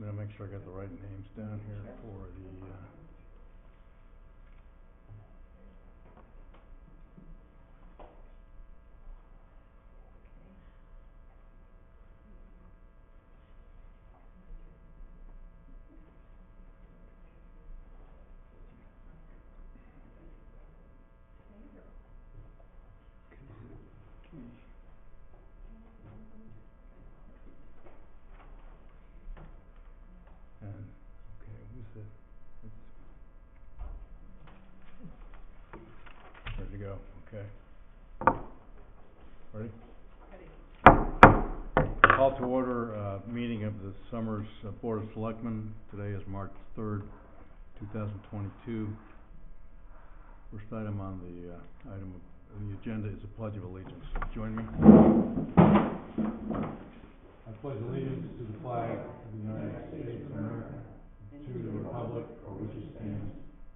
I'm gonna make sure I got the right names down here for the, and, okay, who's the, ready to go, okay. Ready? Call to order, meeting of the Summers Board of Selectmen. Today is March 3rd, 2022. First item on the, the agenda is the Pledge of Allegiance. Join me. I pledge allegiance to the flag of the United States of America, to the republic for which it stands,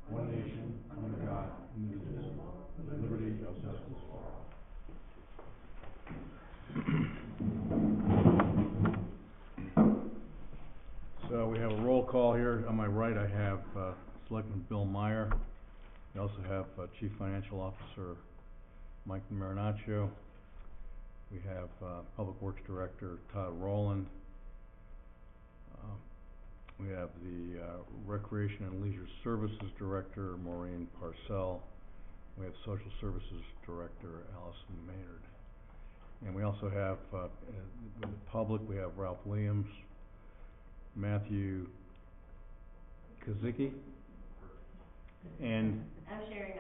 one nation, under God, indivisible, with liberty and justice for all. So we have a roll call here. On my right, I have Selectman Bill Meyer. We also have Chief Financial Officer Mike Marinaccio. We have Public Works Director Todd Rowland. We have the Recreation and Leisure Services Director Maureen Parcell. We have Social Services Director Allison Maynard. And we also have, with the public, we have Ralph Williams, Matthew Kazicki, and I'm Sherry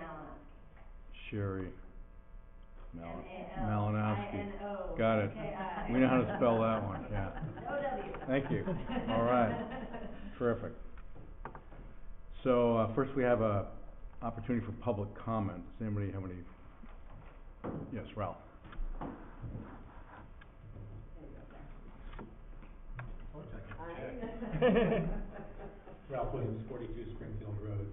Sherry Malinowski. Malinowski. Got it. K-I. We know how to spell that one, yeah. No W. Thank you. All right. Terrific. So first we have a opportunity for public comment. Does anybody have any? Yes, Ralph. Ralph Williams, 42 Springfield Road.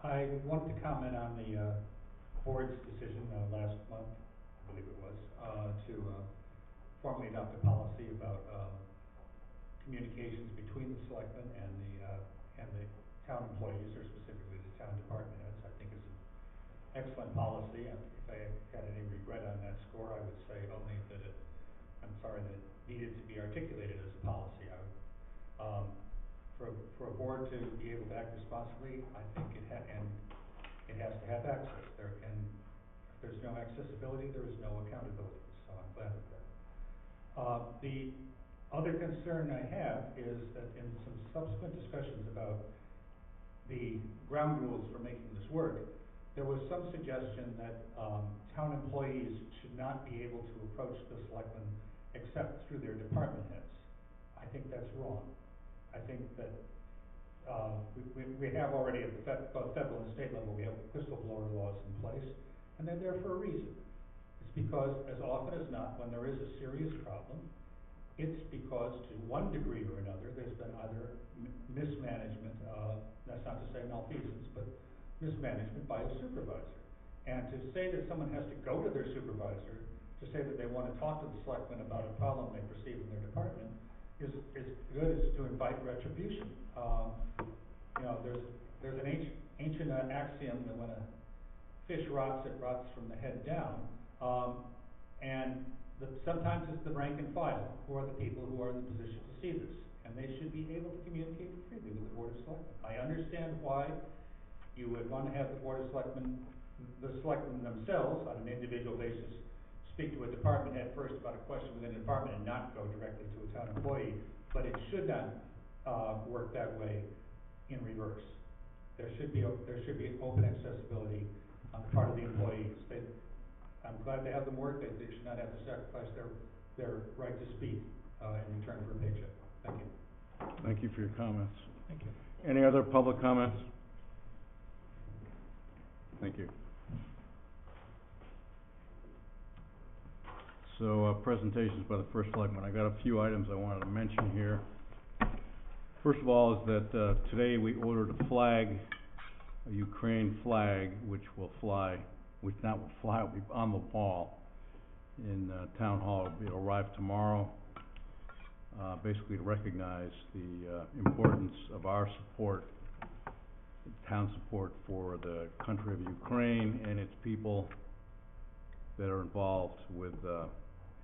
I wanted to comment on the board's decision last month, I believe it was, to formally adopt a policy about communications between the selectmen and the town employees, or specifically the town department heads. I think it's an excellent policy. If I had any regret on that score, I would say only that I'm sorry that it needed to be articulated as a policy. For a board to be able to act responsibly, I think it has to have access. And if there's no accessibility, there is no accountability. So I'm glad with that. The other concern I have is that in some subsequent discussions about the ground rules for making this work, there was some suggestion that town employees should not be able to approach the selectmen except through their department heads. I think that's wrong. I think that we have already at both federal and state level, we have whistleblower laws in place, and they're there for a reason. It's because, as often as not, when there is a serious problem, it's because to one degree or another, there's been either mismanagement, that's not to say malfeasance, but mismanagement by a supervisor. And to say that someone has to go to their supervisor to say that they want to talk to the selectmen about a problem they perceive in their department is good as to invite retribution. There's an ancient axiom that when a fish rots, it rots from the head down. Sometimes it's the rank and file who are the people who are in the position to see this, and they should be able to communicate freely with the Board of Selectmen. I understand why you would want to have the Board of Selectmen, the selectmen themselves, on an individual basis, speak to a department head first about a question within a department and not go directly to a town employee, but it should not work that way in reverse. There should be open accessibility on the part of the employees. I'm glad to have them work. They should not have to sacrifice their right to speak in return for a paycheck. Thank you. Thank you for your comments. Thank you. Any other public comments? Thank you. So presentations by the first selectman. I got a few items I wanted to mention here. First of all is that today we ordered a flag, a Ukraine flag, which will fly, will be on the wall in Town Hall. It'll arrive tomorrow. basically to recognize the importance of our support, town support for the country of Ukraine and its people that are involved with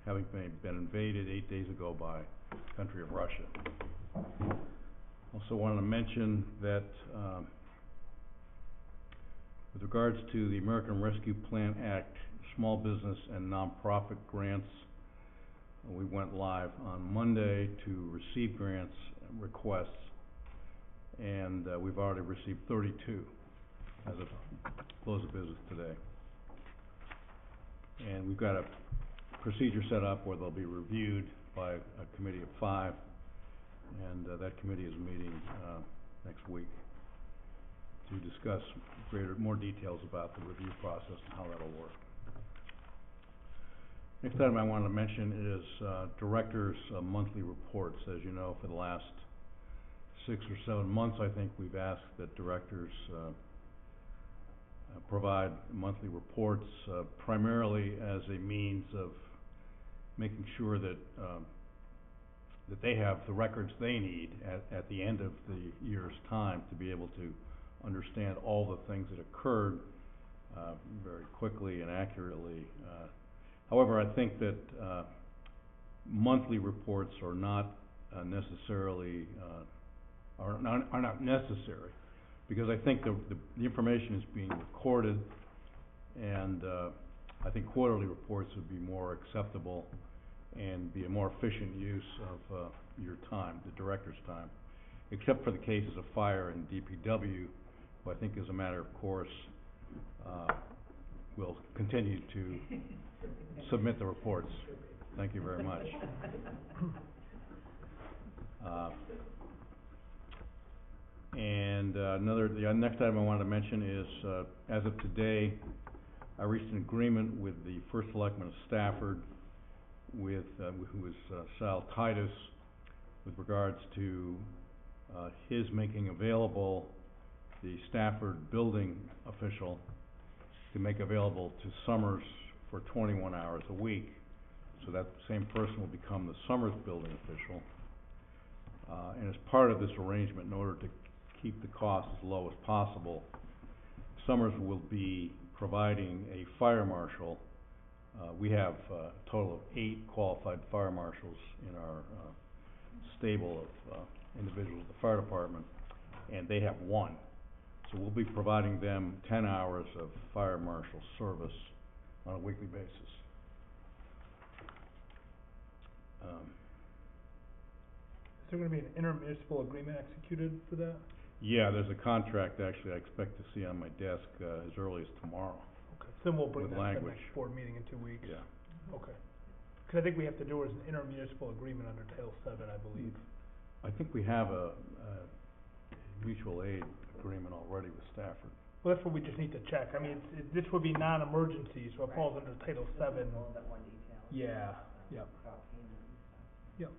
having been invaded 8 days ago by the country of Russia. Also wanted to mention that with regards to the American Rescue Plan Act, small business and nonprofit grants, we went live on Monday to receive grants requests, and we've already received 32 as of close of business today. And we've got a procedure set up where they'll be reviewed by a committee of 5, and that committee is meeting next week to discuss more details about the review process and how that'll work. Next item I wanted to mention is directors' monthly reports. As you know, for the last 6 or 7 months, I think we've asked that directors provide monthly reports, primarily as a means of making sure that that they have the records they need at the end of the year's time to be able to understand all the things that occurred very quickly and accurately. However, I think that monthly reports are not necessarily are not necessary, because I think the information is being recorded, and I think quarterly reports would be more acceptable and be a more efficient use of your time, the director's time, except for the cases of fire and DPW, who I think as a matter of course will continue to submit the reports. Thank you very much. The next item I wanted to mention is, as of today, I reached an agreement with the First Selectman of Stafford, who is Sal Titus, with regards to his making available the Stafford building official to make available to Summers for 21 hours a week. So that same person will become the Summers building official. And as part of this arrangement, in order to keep the cost as low as possible, Summers will be providing a fire marshal. We have a total of 8 qualified fire marshals in our stable of individuals at the fire department, and they have 1. So we'll be providing them 10 hours of fire marshal service on a weekly basis. Is there going to be an intermunicipal agreement executed for that? Yeah, there's a contract actually I expect to see on my desk as early as tomorrow. Okay, so then we'll bring With that to the language. next board meeting in 2 weeks? Yeah. Okay. Because I think we have to do it as an intermunicipal agreement under Title 7, I believe. I think we have a mutual aid agreement already with Stafford. Well, that's what we just need to check. I mean, this would be non-emergency, so it falls under Title 7. A little bit more detail. Yeah, yep, About payment and stuff. yep,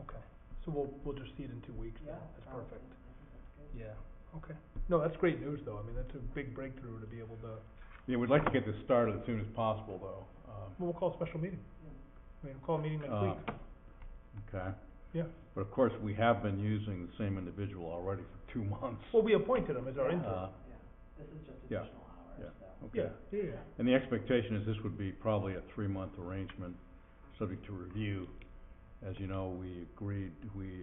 okay. So we'll just see it in 2 weeks then. Yeah, That's probably. perfect. I think that's good. Yeah, okay. No, that's great news though. I mean, that's a big breakthrough to be able to, Yeah, we'd like to get this started as soon as possible, though. well, we'll call a special meeting. Yeah. I mean, we'll call a meeting next week. Okay. Yeah. But of course, we have been using the same individual already for 2 months. Well, we appointed him as our interim. Yeah, this is just yeah, additional hours, yeah. so. Okay. Yeah, yeah, yeah. And the expectation is this would be probably a 3-month arrangement, subject to review. As you know, we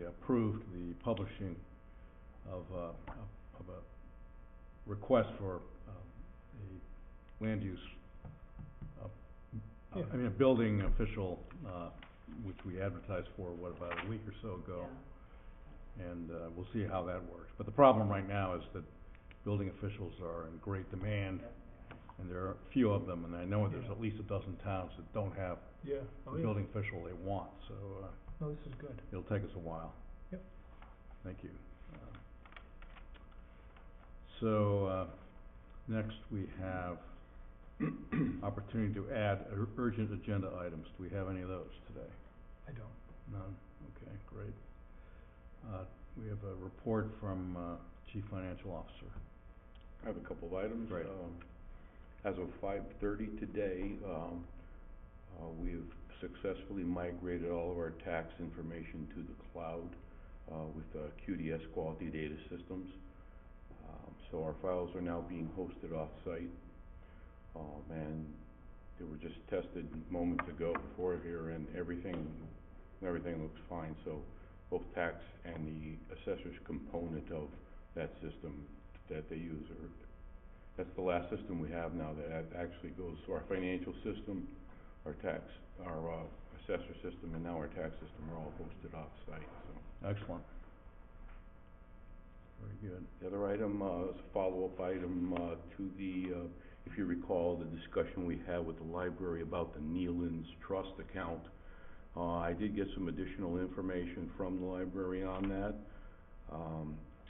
approved the publishing of a request for a land use, Yeah. I mean, a building official, which we advertised for, about a week or so ago. Yeah. And we'll see how that works. But the problem right now is that building officials are in great demand, and there are a few of them, and I know there's Yeah. at least a dozen towns that don't have Yeah. the Oh, yeah. building official they want, so No, this is good. it'll take us a while. Yep. Thank you. So next we have opportunity to add urgent agenda items. Do we have any of those today? I don't. None? Okay, great. We have a report from Chief Financial Officer. I have a couple of items. Great. As of 5:30 today, we've successfully migrated all of our tax information to the cloud, with, QDS Quality Data Systems. So our files are now being hosted off-site, and they were just tested moments ago before here, and everything looks fine. So both tax and the assessor's component of that system that they use that's the last system we have now that actually goes to our financial system, our assessor system, and now our tax system are all hosted off-site, so. Excellent. Very good. The other item, is a follow-up item, to the, if you recall, the discussion we had with the library about the Nealon's trust account. I did get some additional information from the library on that.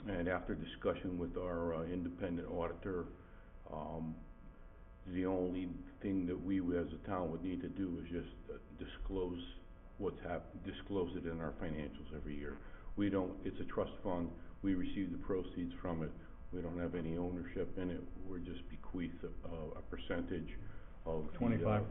And after discussion with our, independent auditor, the only thing that we as a town would need to do is just disclose disclose it in our financials every year. It's a trust fund, we receive the proceeds from it, we don't have any ownership in it, we're just bequeathed a percentage of 25%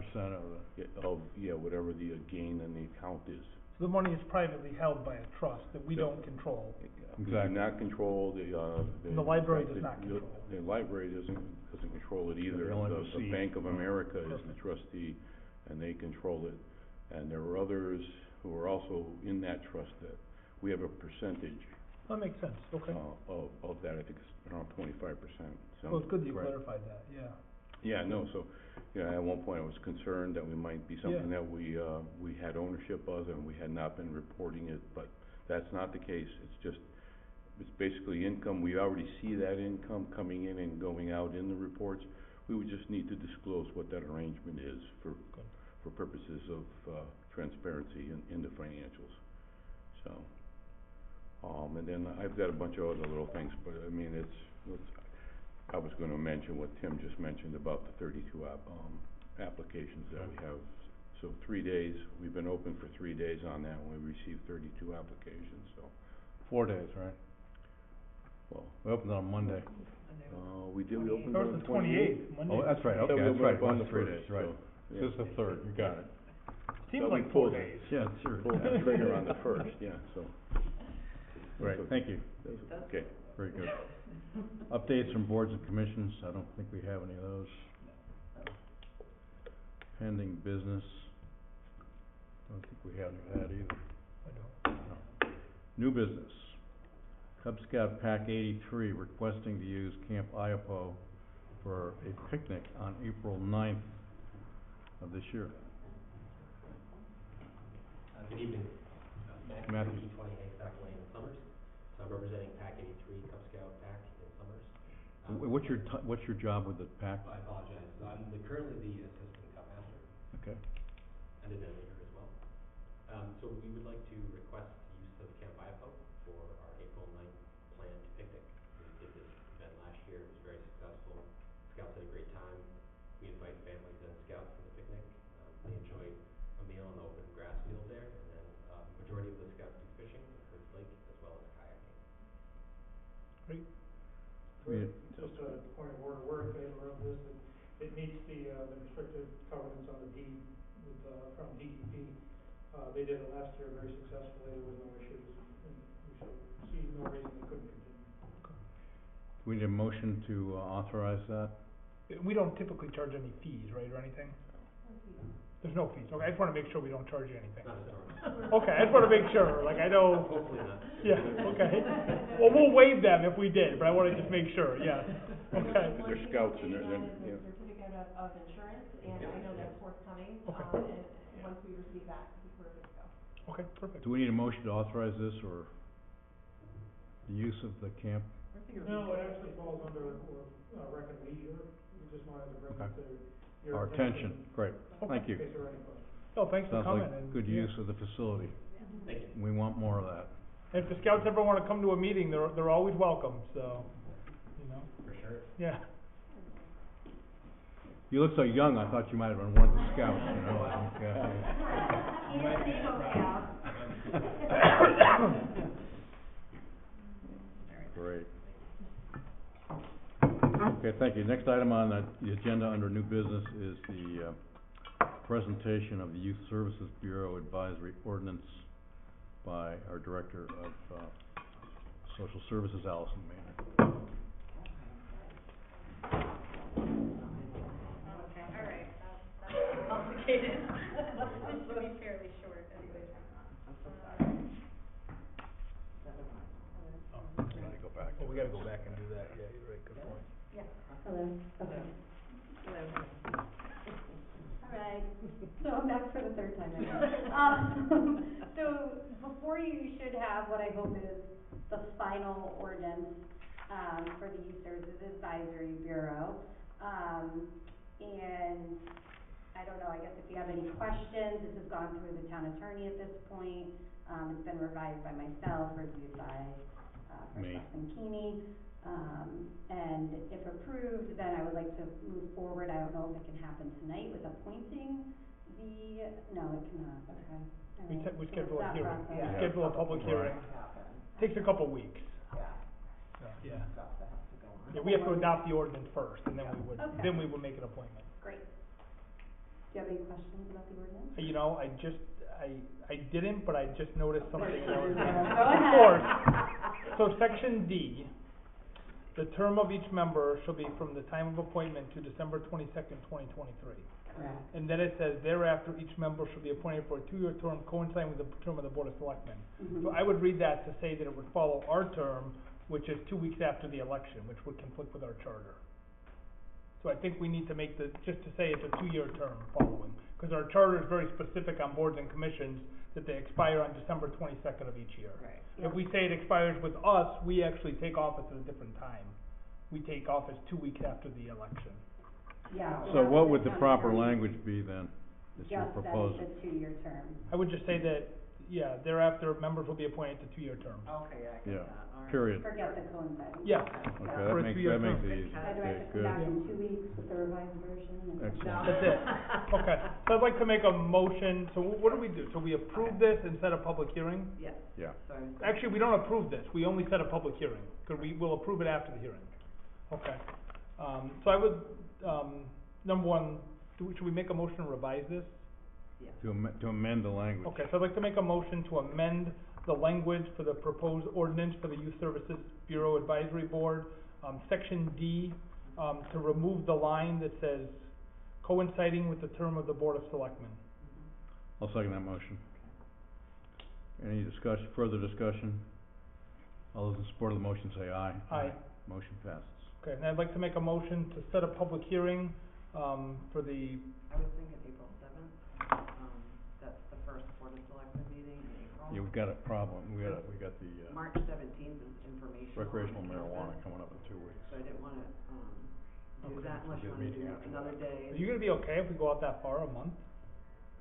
of whatever the gain in the account is. So the money is privately held by a trust that we don't control. We do not control The library does not control it. The library doesn't control it either. They only The receive. Bank of America is Perfect. the trustee, and they control it. And there are others who are also in that trust that we have a percentage That makes sense, okay. of that. I think it's around 25%. Well, it's good that you Right. clarified that, yeah. Yeah, no, so, at one point I was concerned that we might be something that we had ownership of and we had not been reporting it, but that's not the case. It's basically income. We already see that income coming in and going out in the reports. We would just need to disclose what that arrangement is for purposes of, transparency in the financials. So, and then I've got a bunch of other little things, but I mean, I was gonna mention what Tim just mentioned about the 32 applications that we have. So 3 days, we've been open for 3 days on that, and we received 32 applications, so. 4 days, right? Well, We opened on Monday. we opened That on was the the 28th, Monday. Oh, that's right, Yeah, okay, we that's opened right, up it on was the 3 first, days, right. so, yeah. This is the 3rd, you got it. Seems So like we 4 pulled it. days. Yeah, sure. Pulled the trigger on the first, yeah, so. Great, thank you. Okay. Very good. Updates from boards and commissions, I don't think we have any of those. Pending business, don't think we have any of that either. I don't. No. New business, Cub Scout Pack 83 requesting to use Camp Iapo for a picnic on April 9th of this year. Good evening. Matthew. 28 Back Lane in Summers. So I'm representing Pack 83, Cub Scout Pack in Summers. What's your job with the pack? I apologize. I'm currently the assistant Cub Master Okay. and a designator as well. So we would like to request use of Camp Iapo for our April 9th planned picnic. We did this event last year. It was very successful. Scouts had a great time. We invite families and scouts to the picnic. They enjoy a meal on the open grass field there, and then majority of the scouts do fishing in Kurtz Lake as well as kayaking. Great. Yeah. Just a point of order, we're in favor of this, it meets the restrictive covenants on the deed with, from DEP. They did it last year very successfully, there was no issues, and we should see no reason they couldn't continue. Do we need a motion to authorize that? We don't typically charge any fees, right, or anything? There's no fees, okay, I just wanna make sure we don't charge you anything. Not historically. Okay, I just wanna make sure, like, I know, Hopefully not. yeah, okay. Well, we'll waive them if we did, but I wanna just make sure, yeah, okay. They're scouts and they're, One yeah. thing is a certificate of insurance, and I know that's forthcoming, Okay. and once we receive that, we're good to go. Okay, perfect. Do we need a motion to authorize this, or the use of the camp? No, it actually falls under, rec and leisure, we just wanted to bring it to your Our attention, great, thank you. in case there are any questions. Oh, thanks for Sounds coming, like and. good yeah. use of the facility. Thank you. We want more of that. And if the scouts ever wanna come to a meeting, they're always welcome, so, you know, For sure. yeah. You look so young, I thought you might have been one of the scouts, you know, I think, Great. Okay, thank you. Next item on the agenda under new business is the presentation of the Youth Services Bureau Advisory Ordinance by our Director of, Social Services, Allison Maynard. Okay, all right, that's complicated. This should be fairly short anyways. I'm so sorry. Go back. Well, we gotta go back and do that, yeah, you're right, good point. Yeah. Hello, okay. Hello. All right, so I'm back for the third time, I guess. So before you, you should have what I hope is the final ordinance, for the Youth Services Advisory Bureau. And I don't know, I guess if you have any questions, this has gone through the town attorney at this point. It's been revised by myself, reviewed by, Me. First Selectman Keeney. And if approved, then I would like to move forward. I don't know if it can happen tonight with appointing the, no, it cannot, okay. All We right. we So schedule a that hearing, process. we Yeah. schedule a public hearing, Happen. takes a couple weeks, Yeah. yeah. Stuff that has to go on. Yeah, we have to adopt the ordinance first, and then we would, Okay. then we would make an appointment. Great. Do you have any questions about the ordinance? You know, I didn't, but I just noticed something. Go Of ahead. course. So section D, the term of each member shall be from the time of appointment to December 22nd, 2023. Correct. And then it says thereafter each member shall be appointed for a 2-year term coinciding with the term of the Board of Selectmen. Mhm. So I would read that to say that it would follow our term, which is 2 weeks after the election, which would conflict with our charter. So I think we need to make just to say it's a 2-year term following, because our charter is very specific on boards and commissions that they expire on December 22nd of each year. Right. If we say it expires with us, we actually take office at a different time. We take office 2 weeks after the election. Yeah. So that's what the would the town proper attorney language be then, that you're Just that proposing? it's a 2-year term. I would just say that, yeah, thereafter members will be appointed to 2-year terms. Okay, I Yeah, get that, all right. Forget Forget the coinciding. Yes. Okay, For that a makes, 2-year that makes term. it easy. So do I have to Okay, come back good. in 2 weeks with the revised version? Excellent. That's it. Okay, so I'd like to make a motion, so what do we do? So we approve this and set a public hearing? Yes, Yeah. so I'm. Actually, we don't approve this, we only set a public hearing, cause we will approve it after the hearing. Okay, so I would, number one, should we make a motion to revise this? Yes. To amend the language. Okay, so I'd like to make a motion to amend the language for the proposed ordinance for the Youth Services Bureau Advisory Board, section D, to remove the line that says coinciding with the term of the Board of Selectmen. I'll second that motion. Any discussion, further discussion? All those in support of the motion say aye. Aye. Motion passes. Okay, and I'd like to make a motion to set a public hearing, for the, I was thinking April 7th, that's the first Board of Selectmen meeting in April. Yeah, we've got a problem, we got the, March 17th is information. recreational marijuana coming up in 2 weeks. So I didn't wanna, do Okay. that unless you We'll wanna do a do meeting after another that. day. are you gonna be okay if we go out that far, a month?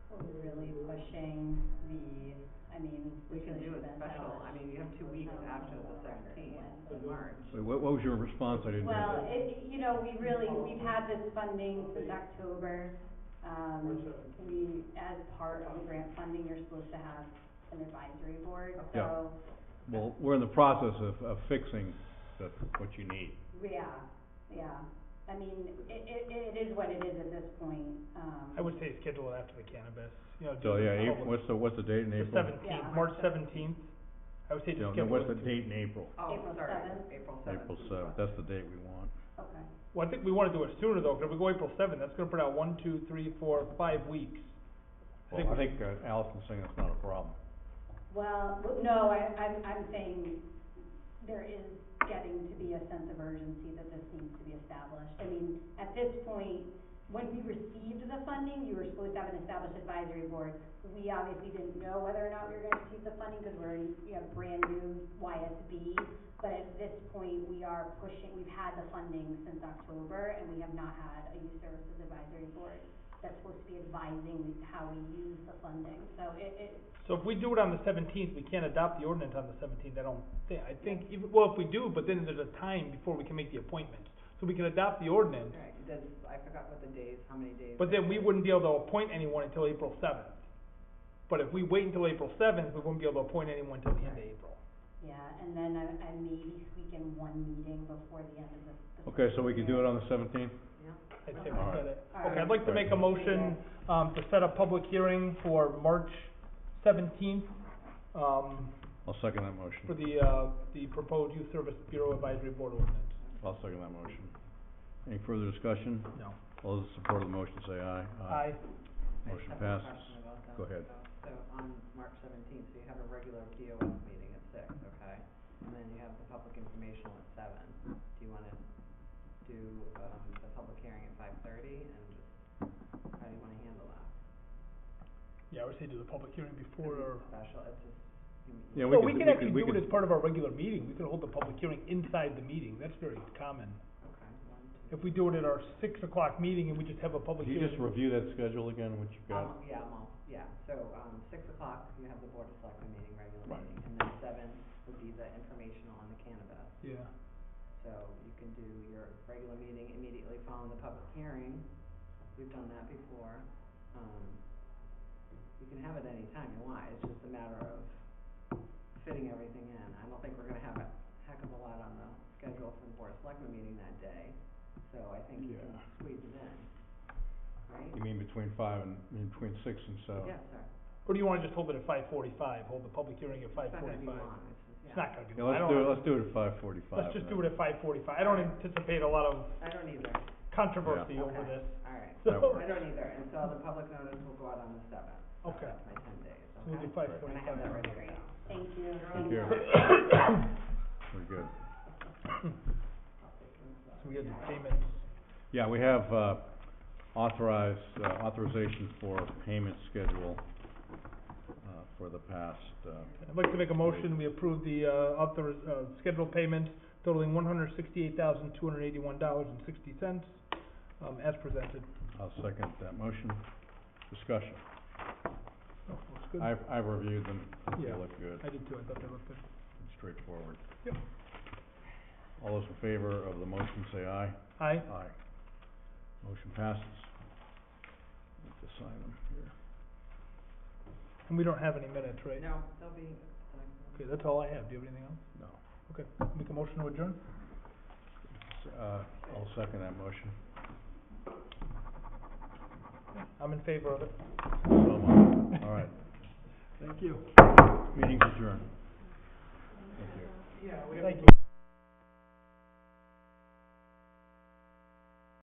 We're really pushing the, I mean, We can really do should a have special, I established mean, you have 2 weeks how after the the 17th when. in March. Wait, what was your response? I didn't hear Well, that. you know, we've had this funding since October. As part of the grant funding, you're supposed to have an advisory board, Yeah. so, Well, we're in the process of fixing what you need. yeah. I mean, it is what it is at this point, I would say schedule it after the cannabis, you know, So, do yeah, the April, public- what's the date in the April? 17th, Yeah, March March 17th. I would say just No, schedule what's it the to- date in April? Oh, April sorry, 7th? April 7th. April 7th, that's the date we want. okay. Well, I think we wanna do it sooner though, 'cause if we go April 7th, that's gonna put out 1, 2, 3, 4, 5 weeks. Well, I think Allison's saying that's not a problem. Well, no, I'm saying there is getting to be a sense of urgency that this needs to be established. I mean, at this point, when we received the funding, you were supposed to have an established advisory board. We obviously didn't know whether or not we were gonna receive the funding, cause we're in, brand new YSB. But at this point, we are pushing, we've had the funding since October, and we have not had a youth services advisory board that's supposed to be advising how we use the funding, so So if we do it on the 17th, we can't adopt the ordinance on the 17th, I think, even, well, if we do, but then there's a time before we can make the appointments. So we can adopt the ordinance, Right, I forgot what the days, how many days. but then we wouldn't be able to appoint anyone until April 7th. But if we wait until April 7th, we wouldn't be able to appoint anyone until the end of April. yeah, and then I maybe squeak in one meeting before the end of the Okay, so we can do it year. on the 17th? Yeah. I think we Alright. said it. Alright. Okay, I'd like to make a motion, to set a public hearing for March 17th, I'll second that motion. for the proposed Youth Service Bureau Advisory Board ordinance. I'll second that motion. Any further discussion? No. All those in support of the motion say aye. Aye. Motion I passes. have a question about that. Go ahead. So on March 17th, so you have a regular BOS meeting at 6, okay? And then you have the public informational at 7. Do you wanna do, the public hearing at 5:30 and just, how do you wanna handle that? Yeah, I would say do the public hearing before or. Special, it's just, Yeah, No, we can actually we do it could- as part of our regular meeting. We can hold the public hearing inside the meeting. That's very common. okay, 1, 2. If we do it at our 6 o'clock meeting and we just have a public Can you hearing. just review that schedule again, what you've got? So, 6 o'clock, you have the Board of Selectmen meeting, regular Right. meeting, and then 7 would be the informational on the cannabis. Yeah. So you can do your regular meeting immediately following the public hearing, we've done that before. You can have it any time you want, it's just a matter of fitting everything in. I don't think we're gonna have a heck of a lot on the schedule for the Board of Selectmen meeting that day, so I think you can Yeah. squeeze it in, right? You mean between between 6 and 7? Yes, sir. Or do you wanna just hold it at 5:45, hold the public hearing at It's not 5:45? gonna be long, It's not gonna be Yeah, long. let's do it at 5:45. Let's just do it at 5:45. I don't anticipate a lot of I don't either. controversy Yeah. over Okay. this. Alright, That So, works. I don't either, and so the public notice will go out on the 7th. So Okay. that's my 10 days, So we'll do okay? 5:45. And I have that ready to Great, go. thank you. Thank you. Very good. So we gotta do payments. Yeah, we have, authorization for payment schedule, for the past, I'd like to make a motion, we approve the, scheduled payments totaling $168,281.60, as presented. I'll second that motion. Discussion. Oh, looks good. I've reviewed them. They Yeah. look good, I did too, I thought they looked good. straightforward. Yep. All those in favor of the motion say aye. Aye. Aye. Motion passes. Need to sign them here. And we don't have any minutes, right? No, they'll be, Okay, that's all I have. Do you have anything else? No. Okay, make a motion to adjourn? I'll second that motion. I'm in favor of it. So moved. All right. Thank you. Meeting's adjourned. Thank you. Thank you.